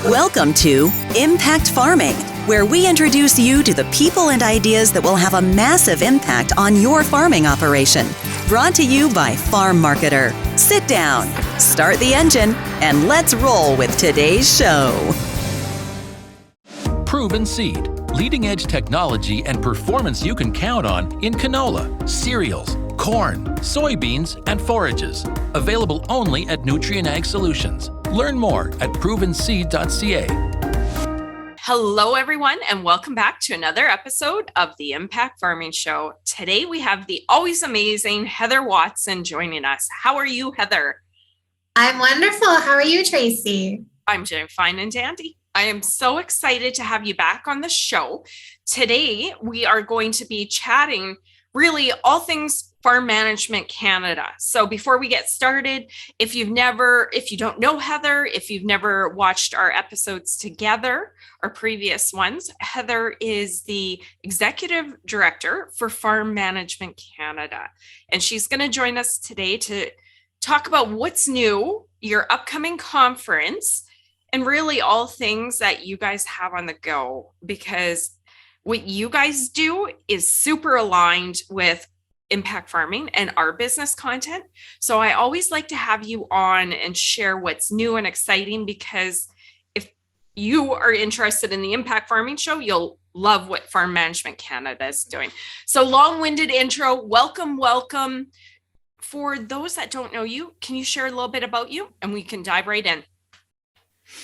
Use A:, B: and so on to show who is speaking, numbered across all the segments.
A: Welcome to Impact Farming, where we introduce you to the people and ideas that will have a massive impact on your farming operation. Brought to you by Farm Marketer. Sit down, start the engine, and let's roll with today's show.
B: Proven Seed, leading-edge technology and performance you can count on in canola, cereals, corn, soybeans, and forages. Available only at Nutrien Ag Solutions. Learn more at provenseed.ca.
C: Hello, everyone, and welcome back to another episode of the Impact Farming Show. Today, we have the always amazing Heather Watson joining us. How are you, Heather?
D: I'm wonderful. How are you, Tracy?
C: I'm doing fine and dandy. I am so excited to have you back on the show. Today, we are going to be chatting really all things Farm Management Canada. So before we get started, if you don't know Heather, if you've never watched our episodes together, our previous ones, Heather is the Executive Director for Farm Management Canada. And she's going to join us today to talk about what's new, your upcoming conference, and really all things that you guys have on the go, because what you guys do is super aligned with impact farming and our business content. So I always like to have you on and share what's new and exciting, because if you are interested in the Impact Farming Show, you'll love what Farm Management Canada is doing. So long-winded intro, welcome. For those that don't know you, can you share a little bit about you and we can dive right in?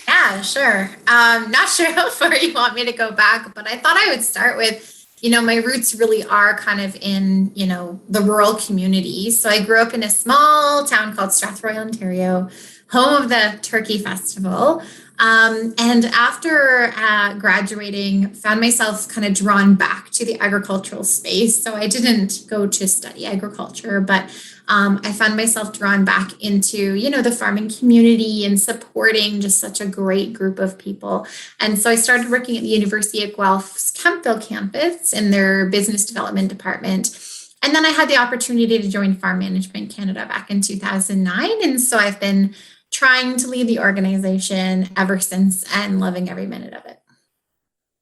D: Yeah, sure. Not sure how far you want me to go back, but I thought I would start with, my roots really are kind of in, the rural community. So I grew up in a small town called Strathroy, Ontario, home of the Turkey Festival. And after graduating, found myself kind of drawn back to the agricultural space. So I didn't go to study agriculture, but I found myself drawn back into, the farming community and supporting just such a great group of people. And so I started working at the University of Guelph's Kemptville campus in their business development department. And then I had the opportunity to join Farm Management Canada back in 2009. And so I've been trying to lead the organization ever since and loving every minute of it.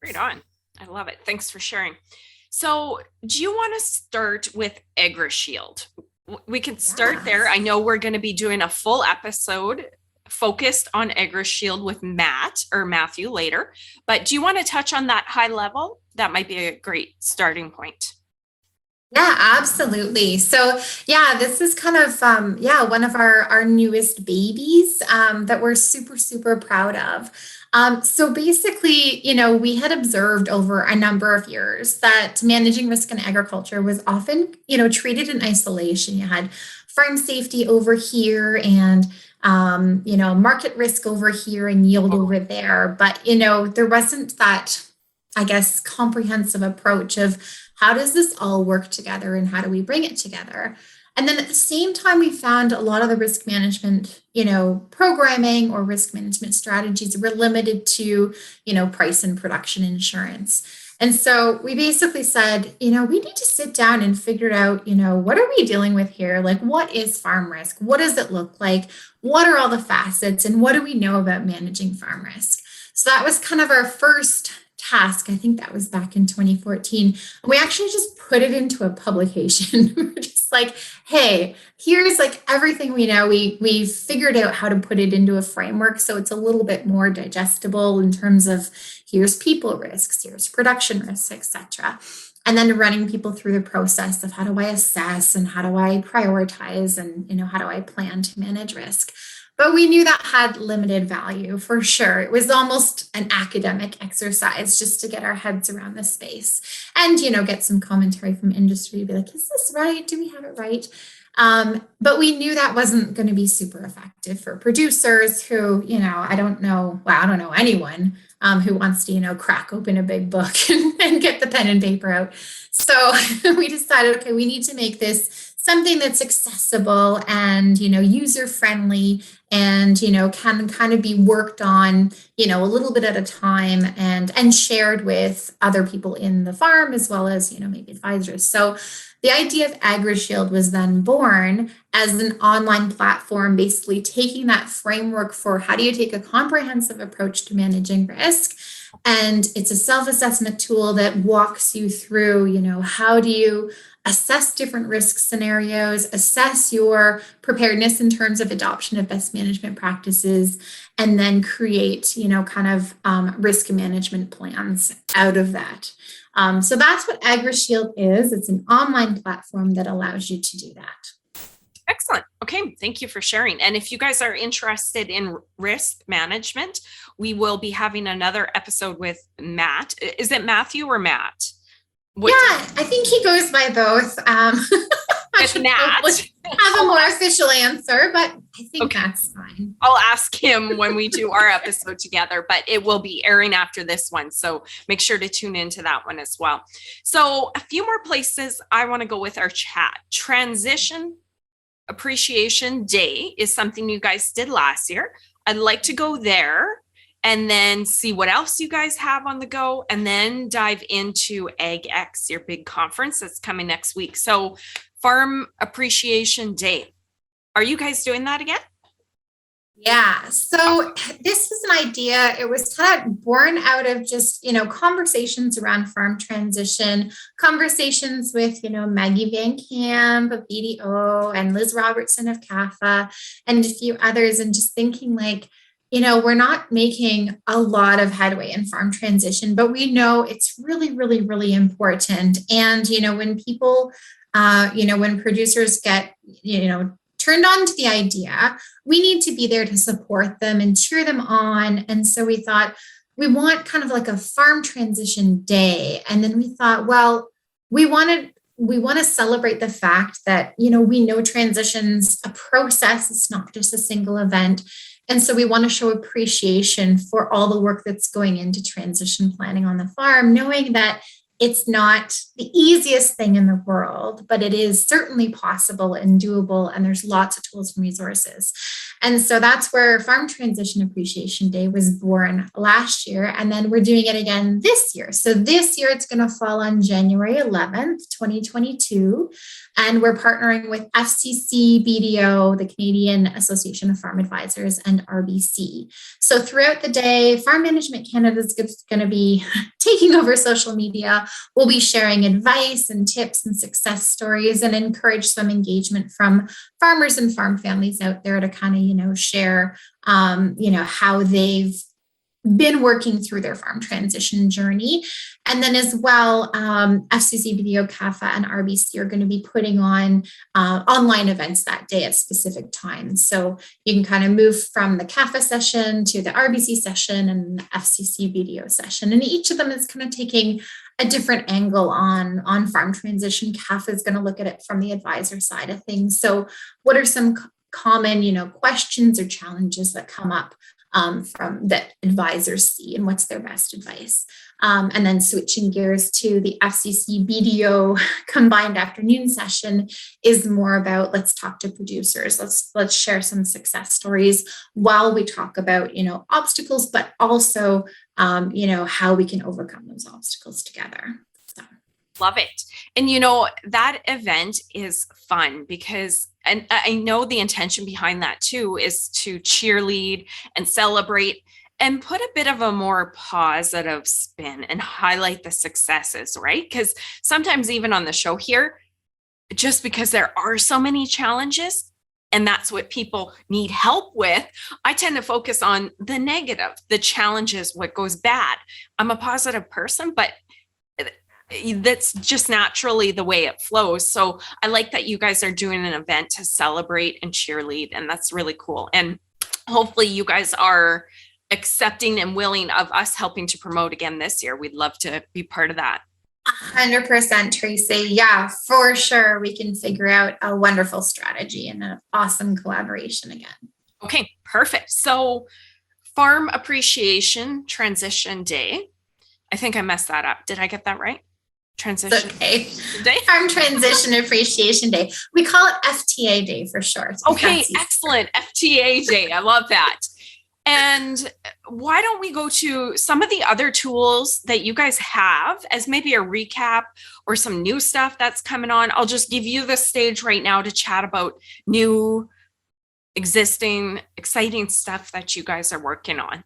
C: Right on. I love it. Thanks for sharing. So do you want to start with AgriShield? We can start there. I know we're going to be doing a full episode focused on AgriShield with Matthew later, but do you want to touch on that high level? That might be a great starting point.
D: Yeah, absolutely. So this is kind of, one of our newest babies that we're super, super proud of. So basically, we had observed over a number of years that managing risk in agriculture was often, treated in isolation. You had farm safety over here and, market risk over here and yield over there. But, there wasn't that, comprehensive approach of how does this all work together and how do we bring it together? And then at the same time, we found a lot of the risk management, programming or risk management strategies were limited to, price and production insurance. And so we basically said, we need to sit down and figure out, what are we dealing with here? Like, what is farm risk? What does it look like? What are all the facets? And what do we know about managing farm risk? So that was kind of our first task. I think that was back in 2014. And we actually just put it into a publication. We're just like, hey, here's like everything we know. We've figured out how to put it into a framework. So it's a little bit more digestible in terms of here's people risks, here's production risks, etc. And then running people through the process of how do I assess and how do I prioritize and, how do I plan to manage risk? But we knew that had limited value for sure. It was almost an academic exercise just to get our heads around the space and, get some commentary from industry to be like, is this right? Do we have it right? But we knew that wasn't going to be super effective for producers who, I don't know anyone who wants to, crack open a big book and get the pen and paper out. So we decided, okay, we need to make this something that's accessible and, user-friendly and, can kind of be worked on, a little bit at a time and shared with other people in the farm as well as, maybe advisors. So the idea of AgriShield was then born as an online platform, basically taking that framework for how do you take a comprehensive approach to managing risk. And it's a self-assessment tool that walks you through, how do you assess different risk scenarios, assess your preparedness in terms of adoption of best management practices, and then create, risk management plans out of that. So that's what AgriShield is. It's an online platform that allows you to do that.
C: Excellent. Okay. Thank you for sharing. And if you guys are interested in risk management, we will be having another episode with Matt. Is it Matthew or Matt?
D: I think he goes by both. I should
C: Matt.
D: Have a more official answer, but I think that's fine.
C: I'll ask him when we do our episode together, but it will be airing after this one. So make sure to tune into that one as well. So a few more places I want to go with our chat. Transition Appreciation Day is something you guys did last year. I'd like to go there and then see what else you guys have on the go, and then dive into AgEx, your big conference that's coming next week. So Farm Appreciation Day. Are you guys doing that again?
D: Yeah. So this is an idea. It was kind of born out of just, conversations around farm transition, conversations with, Maggie Van Camp of BDO and Liz Robertson of CAFA and a few others, and just thinking we're not making a lot of headway in farm transition, but we know it's really, really, really important. And, when people, when producers get, turned on to the idea, we need to be there to support them and cheer them on. And so we thought we want kind of like a farm transition day. And then we thought, well, we want to celebrate the fact that, we know transition's a process. It's not just a single event. And so we want to show appreciation for all the work that's going into transition planning on the farm, knowing that it's not the easiest thing in the world, but it is certainly possible and doable. And there's lots of tools and resources. And so that's where Farm Transition Appreciation Day was born last year. And then we're doing it again this year. So this year it's going to fall on January 11th, 2022. And we're partnering with FCC, BDO, the Canadian Association of Farm Advisors, and RBC. So throughout the day, Farm Management Canada is going to be taking over social media. We'll be sharing advice and tips and success stories and encourage some engagement from farmers and farm families out there to kind of, share, how they've been working through their farm transition journey. And then as well, FCC, BDO, CAFA, and RBC are going to be putting on online events that day at specific times. So you can kind of move from the CAFA session to the RBC session and the FCC, BDO session. And each of them is kind of taking a different angle on farm transition. CAFA is going to look at it from the advisor side of things. So what are some common, questions or challenges that come up from that advisors see, and what's their best advice? And then switching gears to the FCC BDO combined afternoon session is more about, let's talk to producers. Let's share some success stories while we talk about, obstacles, but also, how we can overcome those obstacles together. So.
C: Love it. And, that event is fun because, and I know the intention behind that too, is to cheerlead and celebrate and put a bit of a more positive spin and highlight the successes, right? Because sometimes even on the show here, just because there are so many challenges, and that's what people need help with, I tend to focus on the negative, the challenges, what goes bad. I'm a positive person, but that's just naturally the way it flows. So I like that you guys are doing an event to celebrate and cheerlead, and that's really cool. And hopefully you guys are accepting and willing of us helping to promote again this year. We'd love to be part of that.
D: 100%, Tracy. Yeah, for sure. We can figure out a wonderful strategy and an awesome collaboration again.
C: Okay, perfect. So Farm Appreciation Transition Day. I think I messed that up. Did I get that right? Transition
D: Day. Farm Transition Appreciation Day. We call it FTA Day for short.
C: Okay, excellent. FTA Day. I love that. And why don't we go to some of the other tools that you guys have as maybe a recap or some new stuff that's coming on? I'll just give you the stage right now to chat about new, existing, exciting stuff that you guys are working on.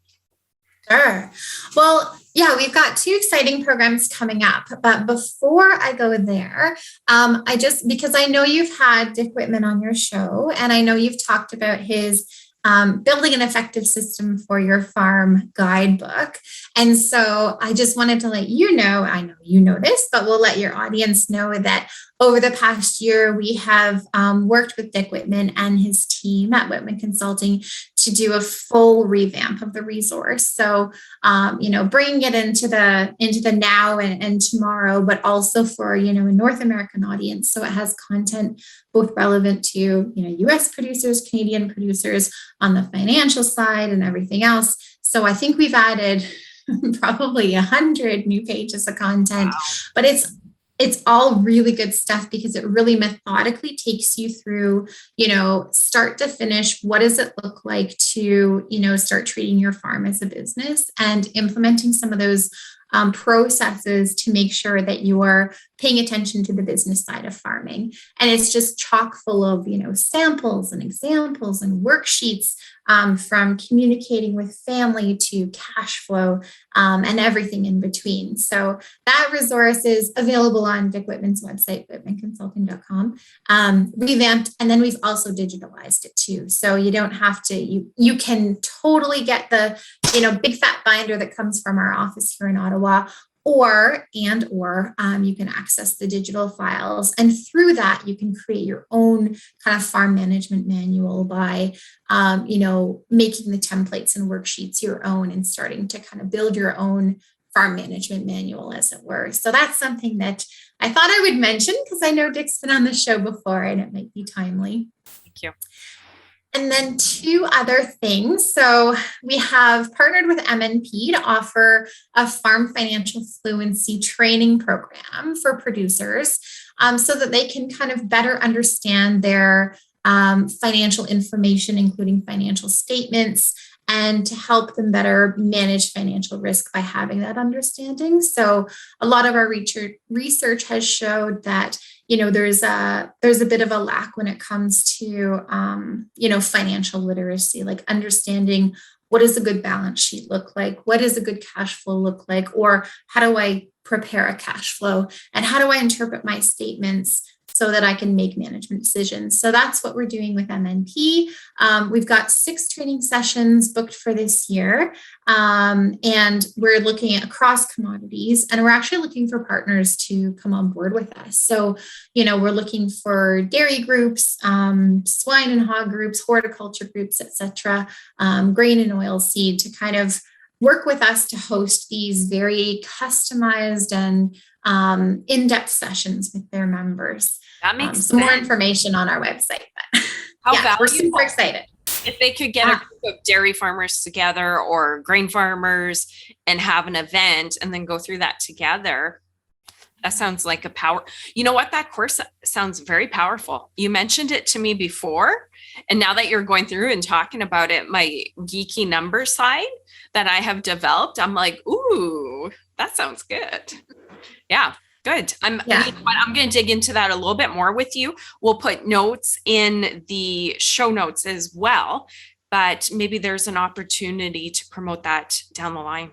D: Sure. Well, yeah, we've got 2 exciting programs coming up. But before I go there, because I know you've had Dick Whitman on your show, and I know you've talked about his building an effective system for your farm guidebook. And so I just wanted to let you know, I know you know this, but we'll let your audience know that over the past year, we have worked with Dick Whitman and his team at Whitman Consulting to do a full revamp of the resource. So, bringing it into the now and tomorrow, but also for, a North American audience. So it has content both relevant to, US producers, Canadian producers on the financial side and everything else. So I think we've added probably 100 new pages of content, but it's all really good stuff because it really methodically takes you through, start to finish. What does it look like to, start treating your farm as a business and implementing some of those processes to make sure that you are paying attention to the business side of farming. And it's just chock full of, samples and examples and worksheets from communicating with family to cash flow and everything in between. So that resource is available on Dick Whitman's website, whitmanconsulting.com, revamped. And then we've also digitalized it too. So you don't have to, you can totally get the, big fat binder that comes from our office here in Ottawa, or you can access the digital files. And through that, you can create your own kind of farm management manual by, making the templates and worksheets your own and starting to kind of build your own farm management manual, as it were. So that's something that I thought I would mention because I know Dick's been on the show before and it might be timely.
C: Thank you.
D: And then 2 other things. So we have partnered with MNP to offer a farm financial fluency training program for producers so that they can kind of better understand their financial information, including financial statements, and to help them better manage financial risk by having that understanding. So a lot of our research has showed that there's a bit of a lack when it comes to, financial literacy, like understanding what does a good balance sheet look like? What does a good cash flow look like? Or how do I prepare a cash flow? And how do I interpret my statements so that I can make management decisions? So that's what we're doing with MNP. We've got 6 training sessions booked for this year. And we're looking at across commodities, and we're actually looking for partners to come on board with us. So, we're looking for dairy groups, swine and hog groups, horticulture groups, etc., grain and oil seed to kind of work with us to host these very customized and in-depth sessions with their members.
C: That makes
D: some
C: sense.
D: more information on our website. But
C: How
D: yeah,
C: valuable.
D: we're super excited.
C: If they could get a group of dairy farmers together or grain farmers and have an event and then go through that together, that sounds like a power. You know what? That course sounds very powerful. You mentioned it to me before. And now that you're going through and talking about it, my geeky number side that I have developed, I'm like, ooh, that sounds good. Yeah. Good. I'm going to dig into that a little bit more with you. We'll put notes in the show notes as well, but maybe there's an opportunity to promote that down the line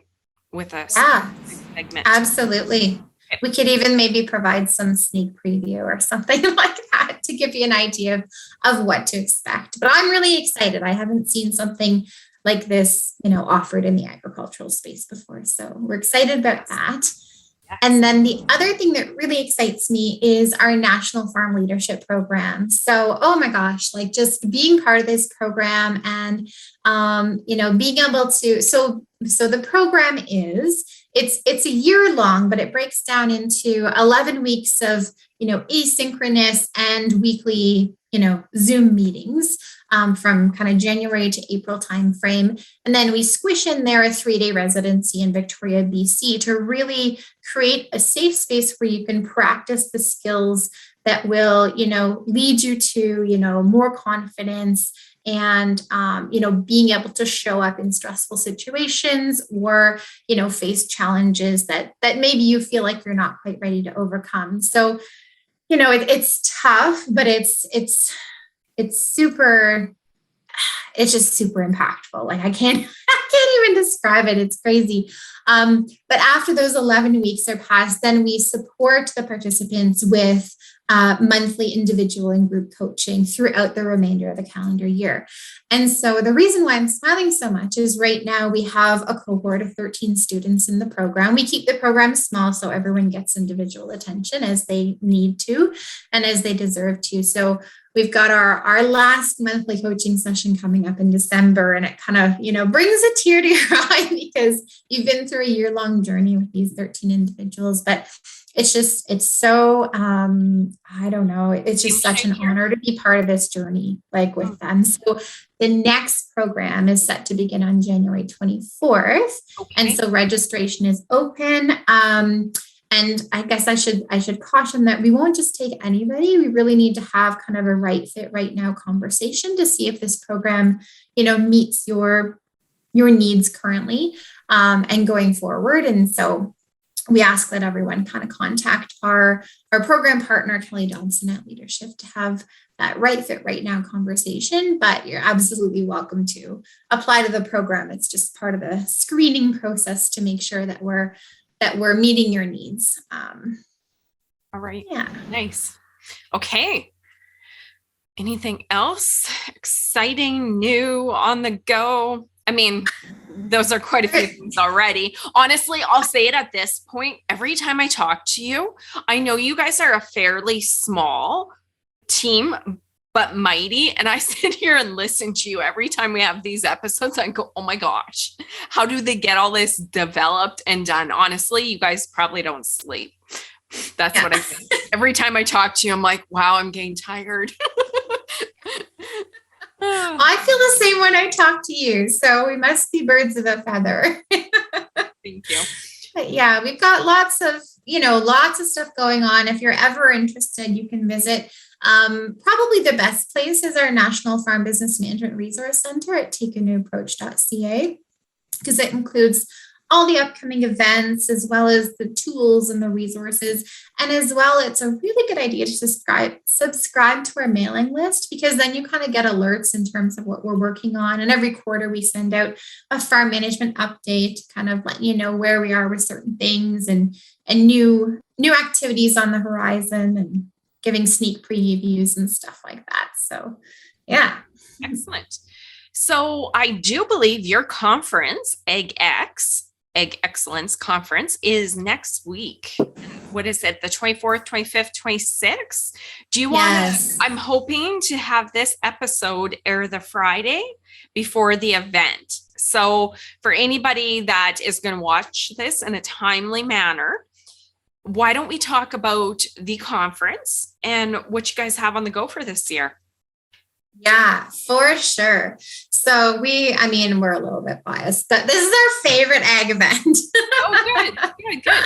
C: with us.
D: Yeah,
C: segment.
D: Absolutely. We could even maybe provide some sneak preview or something like that to give you an idea of what to expect. But I'm really excited. I haven't seen something like this, offered in the agricultural space before. So we're excited about that. And then the other thing that really excites me is our National Farm Leadership Program. So, oh my gosh, like just being part of this program and, being able to, so the program it's a year long, but it breaks down into 11 weeks of, asynchronous and weekly, Zoom meetings from kind of January to April timeframe. And then we squish in there a 3-day residency in Victoria, BC to really create a safe space where you can practice the skills that will, lead you to, more confidence and, being able to show up in stressful situations or, face challenges that maybe you feel like you're not quite ready to overcome. So, it's tough, but it's super, it's just super impactful. Like I can't even describe it. It's crazy. But after those 11 weeks are passed, then we support the participants with monthly individual and group coaching throughout the remainder of the calendar year. And so the reason why I'm smiling so much is right now we have a cohort of 13 students in the program. We keep the program small so everyone gets individual attention as they need to and as they deserve to. So we've got our last monthly coaching session coming up in December, and it kind of, brings a tear to your eye because you've been through a year-long journey with these 13 individuals. But it's so, I don't know, it's just such an honor to be part of this journey, like with them. So the next program is set to begin on January 24th. Okay. And so registration is open. And I guess I should caution that we won't just take anybody. We really need to have kind of a right fit right now conversation to see if this program, meets your needs currently and going forward. And so we ask that everyone kind of contact our program partner, Kelly Dodson at Leadership, to have that right fit right now conversation. But you're absolutely welcome to apply to the program. It's just part of the screening process to make sure that we're meeting your needs.
C: All right.
D: Yeah.
C: Nice. Okay. Anything else exciting, new, on the go? I mean, those are quite a few things already. Honestly, I'll say it at this point. Every time I talk to you, I know you guys are a fairly small team, but mighty. And I sit here and listen to you every time we have these episodes. I go, oh my gosh, how do they get all this developed and done? Honestly, you guys probably don't sleep. That's what I think. Every time I talk to you, I'm like, wow, I'm getting tired.
D: I feel the same when I talk to you. So we must be birds of a feather.
C: Thank you.
D: But yeah, we've got lots of stuff going on. If you're ever interested, you can visit. Probably the best place is our National Farm Business Management Resource Center at takeanew-approach.ca, because it includes all the upcoming events, as well as the tools and the resources. And as well, it's a really good idea to subscribe to our mailing list, because then you kind of get alerts in terms of what we're working on. And every quarter we send out a farm management update, kind of let you know where we are with certain things and new activities on the horizon, and giving sneak previews and stuff like that. So, yeah.
C: Excellent. So I do believe your conference, AgEx, Egg Excellence Conference, is next week. What is it? The 24th, 25th, 26th? Do you want
D: Yes.
C: I'm hoping to have this episode air the Friday before the event. So for anybody that is going to watch this in a timely manner, why don't we talk about the conference and what you guys have on the go for this year?
D: Yeah, for sure. So we're a little bit biased, but this is our favorite ag event.
C: Oh, good.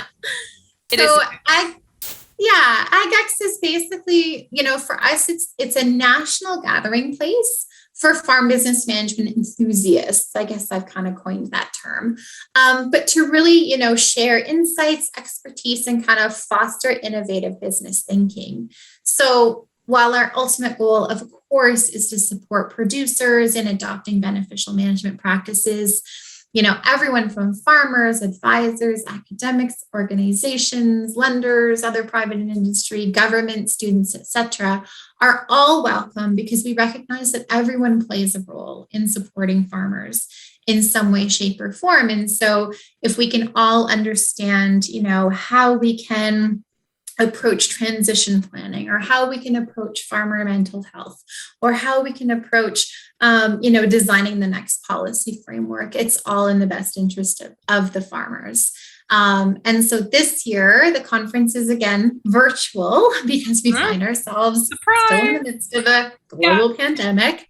D: AgEx is basically, for us, it's a national gathering place for farm business management enthusiasts. I guess I've kind of coined that term. But to really, share insights, expertise, and kind of foster innovative business thinking. So while our ultimate goal, of course, is to support producers in adopting beneficial management practices, everyone from farmers, advisors, academics, organizations, lenders, other private industry, government, students, etc., are all welcome, because we recognize that everyone plays a role in supporting farmers in some way, shape, or form. And so if we can all understand, how we can approach transition planning, or how we can approach farmer mental health, or how we can approach, designing the next policy framework, it's all in the best interest of the farmers. And so this year, the conference is again virtual, because we find ourselves still in the midst of a global pandemic.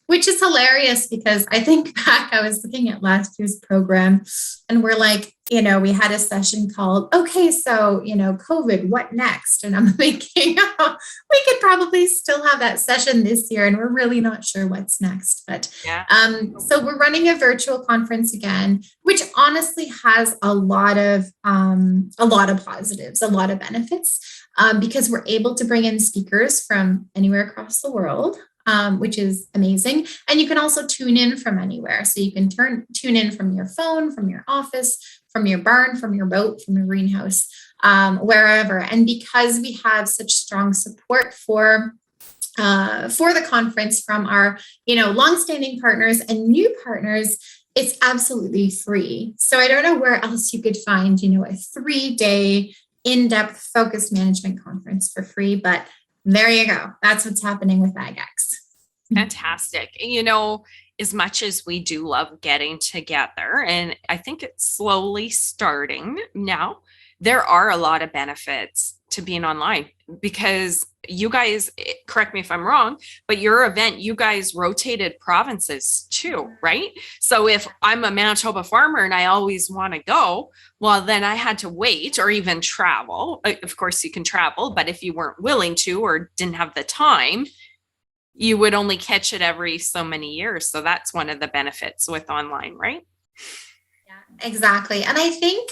D: Which is hilarious because I think back, I was looking at last year's program and we're like, we had a session called, okay, so, COVID, what next? And I'm thinking, oh, we could probably still have that session this year and we're really not sure what's next. But so we're running a virtual conference again, which honestly has a lot of positives, a lot of benefits, because we're able to bring in speakers from anywhere across the world. Which is amazing. And you can also tune in from anywhere. So you can tune in from your phone, from your office, from your barn, from your boat, from your greenhouse, wherever. And because we have such strong support for the conference from our, longstanding partners and new partners, it's absolutely free. So I don't know where else you could find, a 3-day in-depth focused management conference for free, but there you go. That's what's happening with AgEx.
C: Fantastic. As much as we do love getting together, and I think it's slowly starting now, there are a lot of benefits to being online because you guys, correct me if I'm wrong, but your event, you guys rotated provinces too, right? So if I'm a Manitoba farmer and I always want to go, well, then I had to wait or even travel. Of course, you can travel, but if you weren't willing to or didn't have the time, you would only catch it every so many years. So that's one of the benefits with online, right?
D: Yeah, exactly. And I think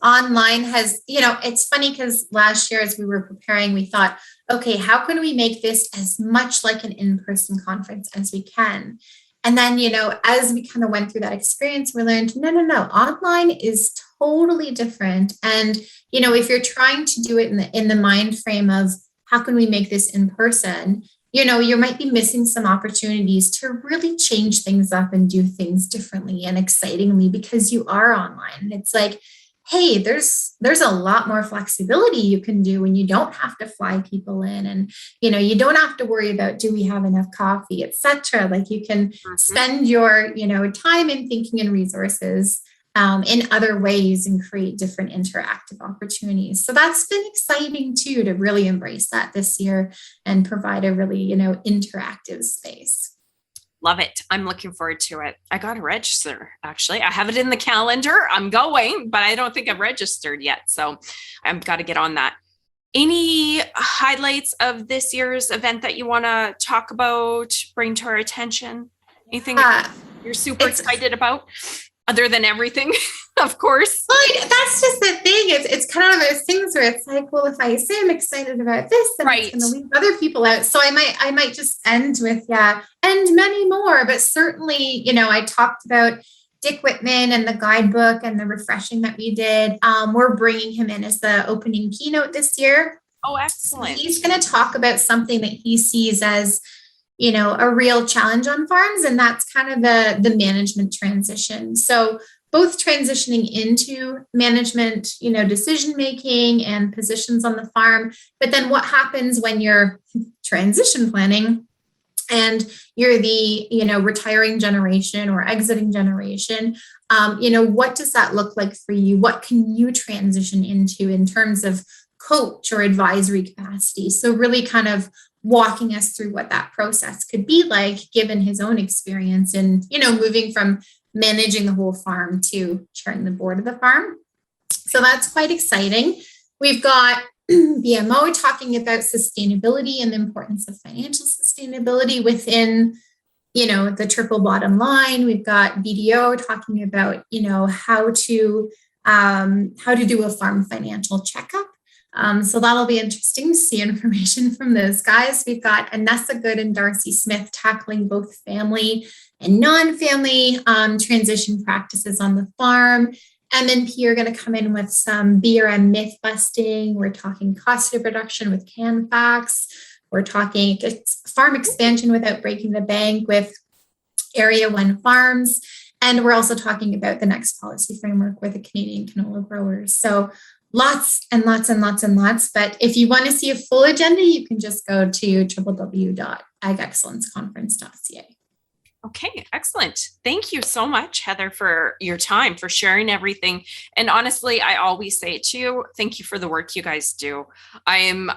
D: online has, it's funny because last year as we were preparing, we thought, okay, how can we make this as much like an in-person conference as we can? And then, as we kind of went through that experience, we learned, no, online is totally different. And, if you're trying to do it in the mind frame of how can we make this in person, you might be missing some opportunities to really change things up and do things differently and excitingly because you are online. And it's like, hey, there's a lot more flexibility you can do when you don't have to fly people in and, you don't have to worry about, do we have enough coffee, etc. Like you can spend your, time and thinking and resources in other ways and create different interactive opportunities. So that's been exciting too, to really embrace that this year and provide a really, interactive space.
C: Love it. I'm looking forward to it. I got to register, actually. I have it in the calendar. I'm going, but I don't think I've registered yet. So I've got to get on that. Any highlights of this year's event that you want to talk about, bring to our attention? Anything you're super excited about? Other than everything, of course.
D: Well, that's just the thing. It's kind of those things where it's like, well, if I say I'm excited about this, then it's going to leave other people out. So I might just end with, and many more. But certainly, I talked about Dick Whitman and the guidebook and the refreshing that we did. We're bringing him in as the opening keynote this year.
C: Oh, excellent.
D: He's going to talk about something that he sees as a real challenge on farms. And that's kind of the management transition. So both transitioning into management, decision-making and positions on the farm, but then what happens when you're transition planning and you're the, retiring generation or exiting generation, what does that look like for you? What can you transition into in terms of coach or advisory capacity? So really kind of walking us through what that process could be like, given his own experience in, moving from managing the whole farm to chairing the board of the farm. So that's quite exciting. We've got BMO talking about sustainability and the importance of financial sustainability within, the triple bottom line. We've got BDO talking about, how to do a farm financial checkup. So that'll be interesting to see information from those guys. We've got Anessa Good and Darcy Smith tackling both family and non-family transition practices on the farm. MNP are going to come in with some BRM myth busting. We're talking cost of production with CanFax. We're talking farm expansion without breaking the bank with Area 1 Farms. And we're also talking about the next policy framework with the Canadian canola growers. So lots and lots and lots and lots. But if you want to see a full agenda, you can just go to www.agexcellenceconference.ca.
C: Okay, excellent. Thank you so much, Heather, for your time, for sharing everything. And honestly, I always say it to you, thank you for the work you guys do. I am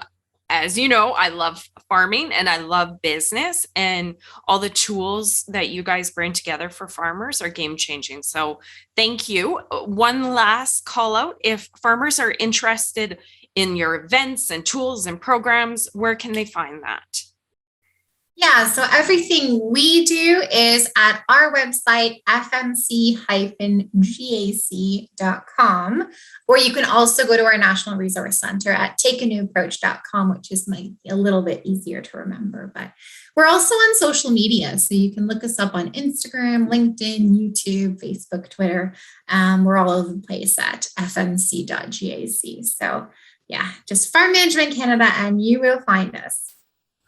C: as you know, I love farming and I love business, and all the tools that you guys bring together for farmers are game changing. So thank you. One last call out. If farmers are interested in your events and tools and programs, where can they find that?
D: Yeah, so everything we do is at our website, fmc-gac.com, or you can also go to our National Resource Center at takeanewapproach.com, which is a little bit easier to remember. But we're also on social media, so you can look us up on Instagram, LinkedIn, YouTube, Facebook, Twitter. We're all over the place at fmc.gac. So yeah, just Farm Management Canada, and you will find us.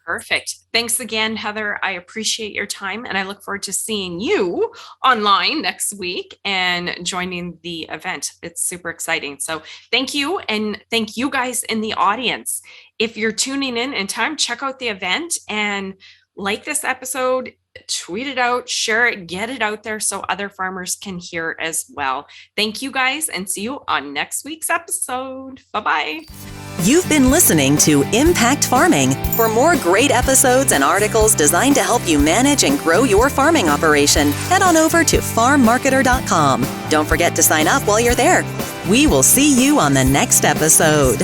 C: Perfect. Thanks again, Heather. I appreciate your time, and I look forward to seeing you online next week and joining the event. It's super exciting. So thank you, and thank you guys in the audience. If you're tuning in time, check out the event and like this episode, tweet it out, share it, get it out there so other farmers can hear as well. Thank you guys, and see you on next week's episode. Bye-bye.
A: You've been listening to Impact Farming. For more great episodes and articles designed to help you manage and grow your farming operation, head on over to farmmarketer.com. Don't forget to sign up while you're there. We will see you on the next episode.